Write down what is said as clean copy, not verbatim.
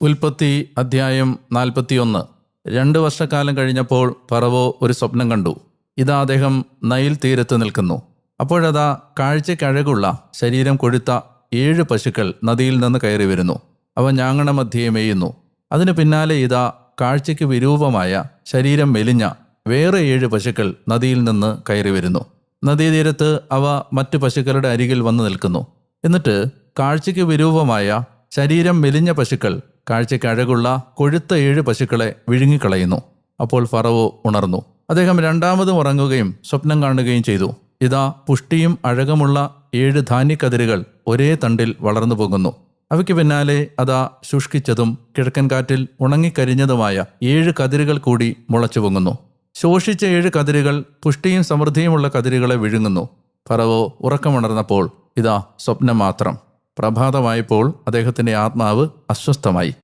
ഉൽപ്പത്തി അധ്യായം 41. 2 വർഷക്കാലം കഴിഞ്ഞപ്പോൾ ഫറവോ ഒരു സ്വപ്നം കണ്ടു. ഇതാ അദ്ദേഹം നൈൽ തീരത്ത് നിൽക്കുന്നു. അപ്പോഴതാ കാഴ്ചയ്ക്കഴകുള്ള ശരീരം കൊഴുത്ത 7 പശുക്കൾ നദിയിൽ നിന്ന് കയറി വരുന്നു. അവ ഞാങ്ങണമധ്യേ മേയുന്നു. അതിന് പിന്നാലെ ഇതാ കാഴ്ചയ്ക്ക് വിരൂപമായ ശരീരം മെലിഞ്ഞ വേറെ 7 പശുക്കൾ നദിയിൽ നിന്ന് കയറി വരുന്നു. നദീതീരത്ത് അവ മറ്റു പശുക്കളുടെ അരികിൽ വന്നു നിൽക്കുന്നു. എന്നിട്ട് കാഴ്ചയ്ക്ക് വിരൂപമായ ശരീരം മെലിഞ്ഞ പശുക്കൾ കാഴ്ചയ്ക്കഴകുള്ള കൊഴുത്ത 7 പശുക്കളെ വിഴുങ്ങിക്കളയുന്നു. അപ്പോൾ ഫറവോ ഉണർന്നു. അദ്ദേഹം രണ്ടാമതും ഉറങ്ങുകയും സ്വപ്നം കാണുകയും ചെയ്തു. ഇതാ പുഷ്ടിയും അഴകമുള്ള 7 ധാന്യക്കതിരുകൾ ഒരേ തണ്ടിൽ വളർന്നു പോകുന്നു. അവയ്ക്ക് പിന്നാലെ അതാ ശുഷ്കിച്ചതും കിഴക്കൻ കാറ്റിൽ ഉണങ്ങിക്കരിഞ്ഞതുമായ 7 കതിരുകൾ കൂടി മുളച്ചു പൊങ്ങുന്നു. ശോഷിച്ച 7 കതിരുകൾ പുഷ്ടിയും സമൃദ്ധിയുമുള്ള കതിരുകളെ വിഴുങ്ങുന്നു. ഫറവോ ഉറക്കമുണർന്നപ്പോൾ ഇതാ സ്വപ്നം മാത്രം. പ്രഭാതമായപ്പോൾ അദ്ദേഹത്തിൻ്റെ ആത്മാവ് അസ്വസ്ഥമായി.